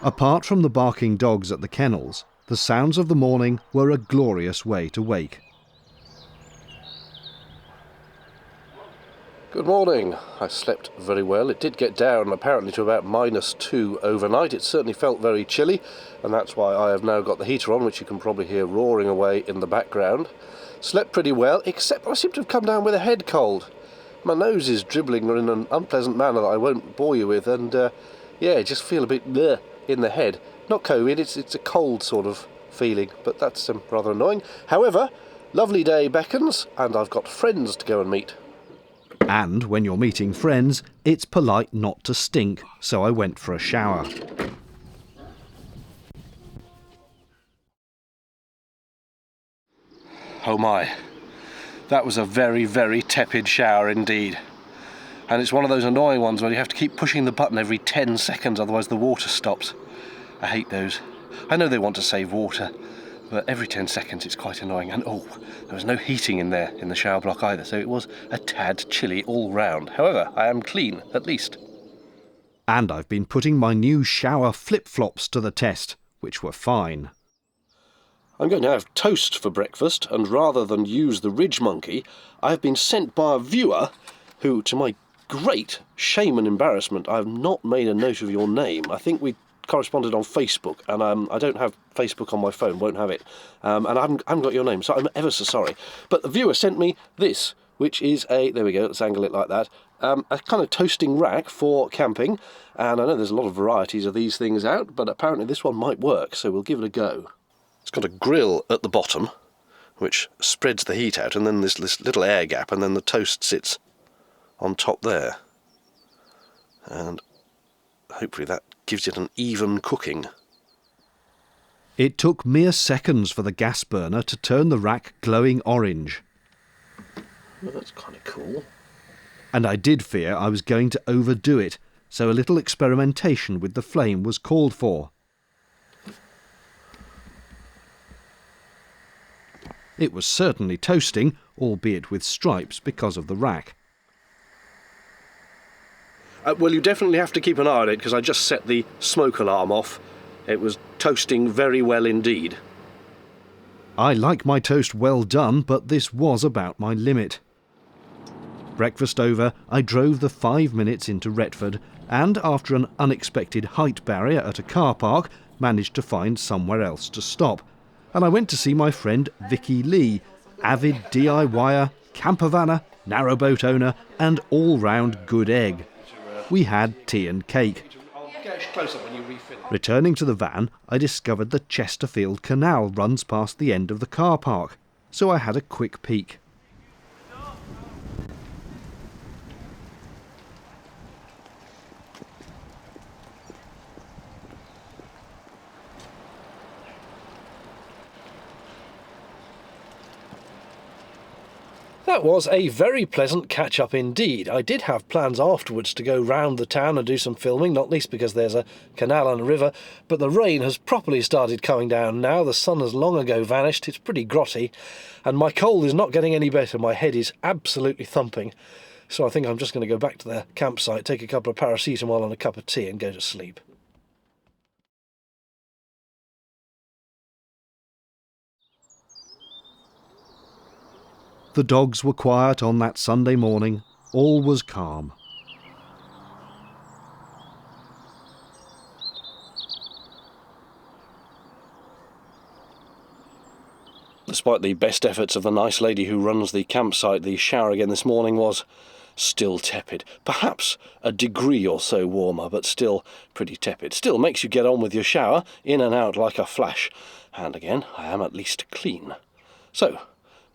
Apart from the barking dogs at the kennels, the sounds of the morning were a glorious way to wake. Good morning. I slept very well. It did get down apparently to about -2 overnight. It certainly felt very chilly, and that's why I have now got the heater on, which you can probably hear roaring away in the background. Slept pretty well, except I seem to have come down with a head cold. My nose is dribbling in an unpleasant manner that I won't bore you with, and just feel a bit bleh in the head. Not COVID, it's a cold sort of feeling, but that's rather annoying. However, lovely day beckons, and I've got friends to go and meet. And when you're meeting friends, it's polite not to stink, so I went for a shower. Oh my, that was a very, very tepid shower indeed. And it's one of those annoying ones where you have to keep pushing the button every 10 seconds, otherwise the water stops. I hate those. I know they want to save water, but every 10 seconds it's quite annoying. And there was no heating in there in the shower block either, so it was a tad chilly all round. However, I am clean, at least. And I've been putting my new shower flip-flops to the test, which were fine. I'm going to have toast for breakfast, and rather than use the Ridge Monkey, I have been sent by a viewer who, to my great shame and embarrassment, I have not made a note of your name. I think we corresponded on Facebook, and I don't have Facebook on my phone, won't have it, and I haven't got your name, so I'm ever so sorry. But the viewer sent me this, which is there we go, let's angle it like that, a kind of toasting rack for camping, and I know there's a lot of varieties of these things out, but apparently this one might work, so we'll give it a go. It's got a grill at the bottom, which spreads the heat out, and then this little air gap, and then the toast sits on top there. And hopefully that gives it an even cooking. It took mere seconds for the gas burner to turn the rack glowing orange. Well, that's kind of cool. And I did fear I was going to overdo it, so a little experimentation with the flame was called for. It was certainly toasting, albeit with stripes because of the rack. Well, you definitely have to keep an eye on it, because I just set the smoke alarm off. It was toasting very well indeed. I like my toast well done, but this was about my limit. Breakfast over, I drove the 5 minutes into Retford, and after an unexpected height barrier at a car park, managed to find somewhere else to stop. And I went to see my friend Vicky Lee, avid DIYer, campervanner, narrowboat owner, and all-round good egg. We had tea and cake. Returning to the van, I discovered the Chesterfield Canal runs past the end of the car park, so I had a quick peek. That was a very pleasant catch-up indeed. I did have plans afterwards to go round the town and do some filming, not least because there's a canal and a river, but the rain has properly started coming down now. The sun has long ago vanished. It's pretty grotty, and my cold is not getting any better. My head is absolutely thumping, so I think I'm just going to go back to the campsite, take a couple of paracetamol and a cup of tea and go to sleep. The dogs were quiet on that Sunday morning. All was calm. Despite the best efforts of the nice lady who runs the campsite, the shower again this morning was still tepid. Perhaps a degree or so warmer, but still pretty tepid. Still makes you get on with your shower, in and out like a flash. And again, I am at least clean. So,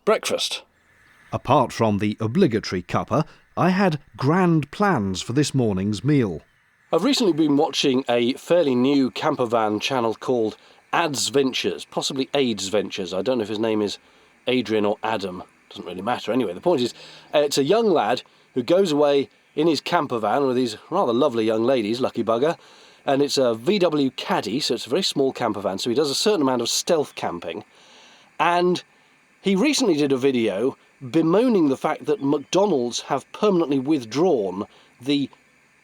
breakfast. Apart from the obligatory cuppa, I had grand plans for this morning's meal. I've recently been watching a fairly new campervan channel called Ads Ventures, possibly AIDS Ventures. I don't know if his name is Adrian or Adam. Doesn't really matter. Anyway, the point is, it's a young lad who goes away in his campervan with these rather lovely young ladies, lucky bugger, and it's a VW Caddy, so it's a very small campervan, so he does a certain amount of stealth camping. And he recently did a video bemoaning the fact that McDonald's have permanently withdrawn the,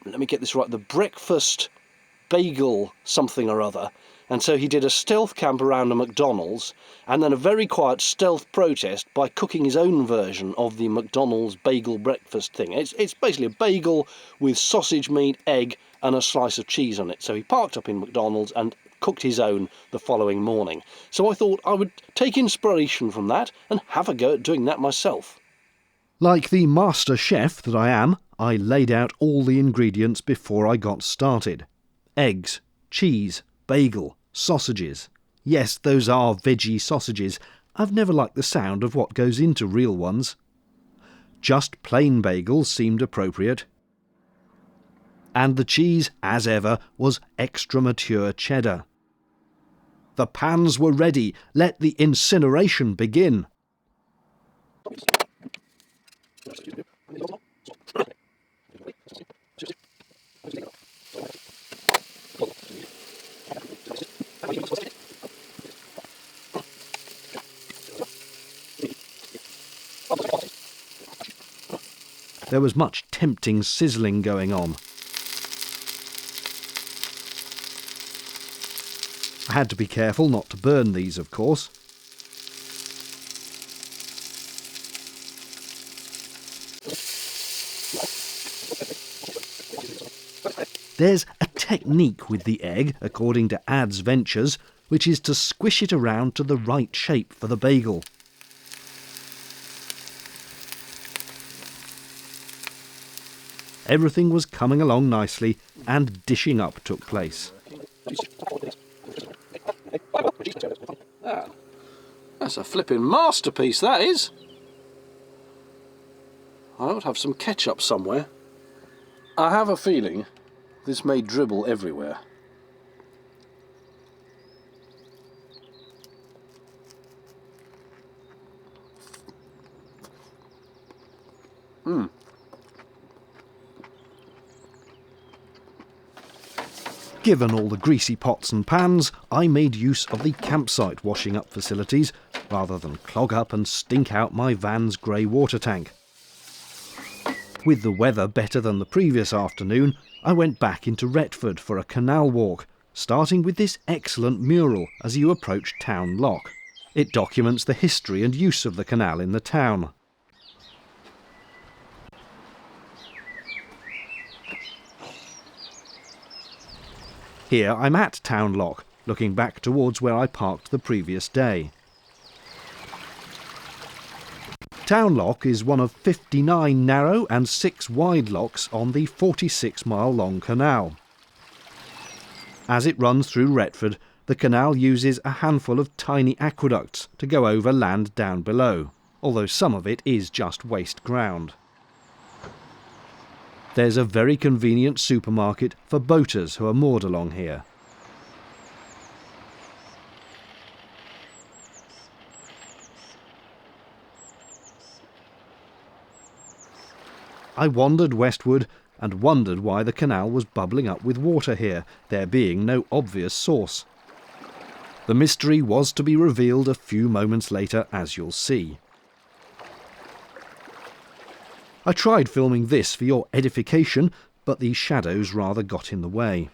let me get this right, the breakfast bagel something or other. And so he did a stealth camp around a McDonald's and then a very quiet stealth protest by cooking his own version of the McDonald's bagel breakfast thing. It's basically a bagel with sausage meat, egg and a slice of cheese on it. So he parked up in McDonald's and cooked his own the following morning. So I thought I would take inspiration from that and have a go at doing that myself. Like the master chef that I am, I laid out all the ingredients before I got started. Eggs, cheese, bagel, sausages. Yes, those are veggie sausages. I've never liked the sound of what goes into real ones. Just plain bagels seemed appropriate. And the cheese, as ever, was extra mature cheddar. The pans were ready. Let the incineration begin. There was much tempting sizzling going on. I had to be careful not to burn these, of course. There's a technique with the egg, according to Ads Ventures, which is to squish it around to the right shape for the bagel. Everything was coming along nicely, and dishing up took place. That's a flipping masterpiece, that is. I ought to have some ketchup somewhere. I have a feeling this may dribble everywhere. Given all the greasy pots and pans, I made use of the campsite washing up facilities, rather than clog up and stink out my van's grey water tank. With the weather better than the previous afternoon, I went back into Retford for a canal walk, starting with this excellent mural as you approach Town Lock. It documents the history and use of the canal in the town. Here I'm at Town Lock, looking back towards where I parked the previous day. Town Lock is one of 59 narrow and 6 wide locks on the 46-mile-long canal. As it runs through Retford, the canal uses a handful of tiny aqueducts to go over land down below, although some of it is just waste ground. There's a very convenient supermarket for boaters who are moored along here. I wandered westward and wondered why the canal was bubbling up with water here, there being no obvious source. The mystery was to be revealed a few moments later, as you'll see. I tried filming this for your edification, but the shadows rather got in the way.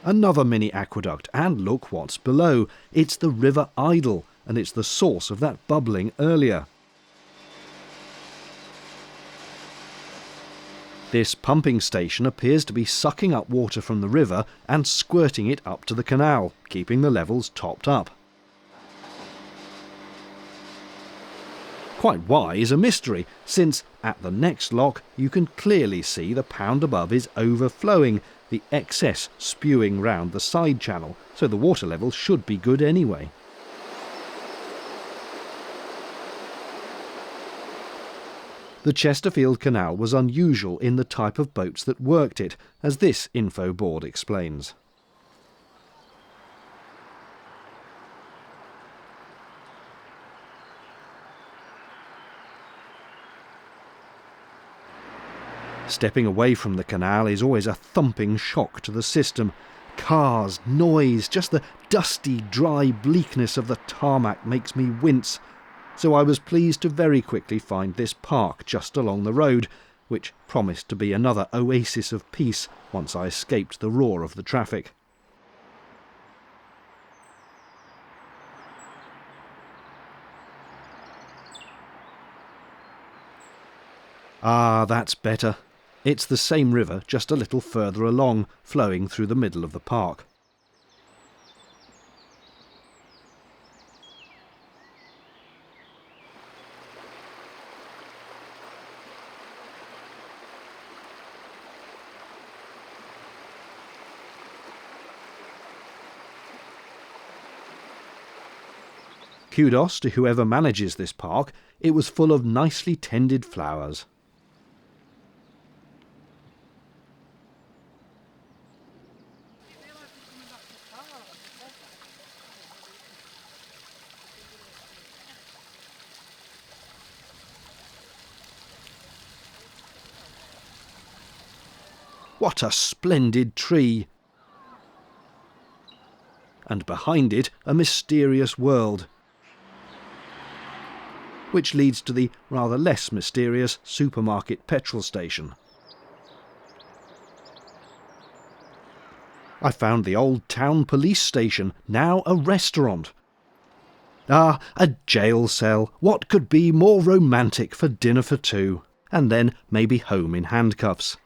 Another mini aqueduct, and look what's below. It's the River Idle, and it's the source of that bubbling earlier. This pumping station appears to be sucking up water from the river and squirting it up to the canal, keeping the levels topped up. Quite why is a mystery, since at the next lock you can clearly see the pound above is overflowing, the excess spewing round the side channel, so the water level should be good anyway. The Chesterfield Canal was unusual in the type of boats that worked it, as this info board explains. Stepping away from the canal is always a thumping shock to the system. Cars, noise, just the dusty, dry bleakness of the tarmac makes me wince. So I was pleased to very quickly find this park just along the road, which promised to be another oasis of peace once I escaped the roar of the traffic. Ah, that's better. It's the same river, just a little further along, flowing through the middle of the park. Kudos to whoever manages this park. It was full of nicely tended flowers. What a splendid tree! And behind it a mysterious world, which leads to the rather less mysterious supermarket petrol station. I found the old town police station, now a restaurant. Ah, a jail cell. What could be more romantic for dinner for two? And then maybe home in handcuffs.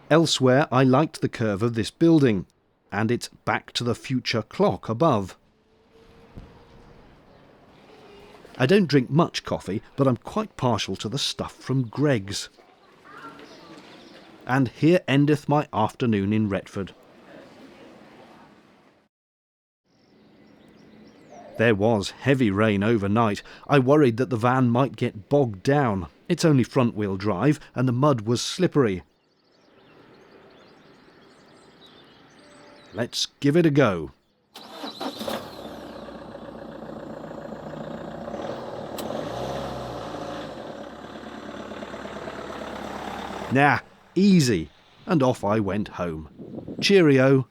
Elsewhere, I liked the curve of this building, and its Back to the Future clock above. I don't drink much coffee, but I'm quite partial to the stuff from Greggs. And here endeth my afternoon in Retford. There was heavy rain overnight. I worried that the van might get bogged down. It's only front-wheel drive, and the mud was slippery. Let's give it a go. Nah, easy. And off I went home. Cheerio.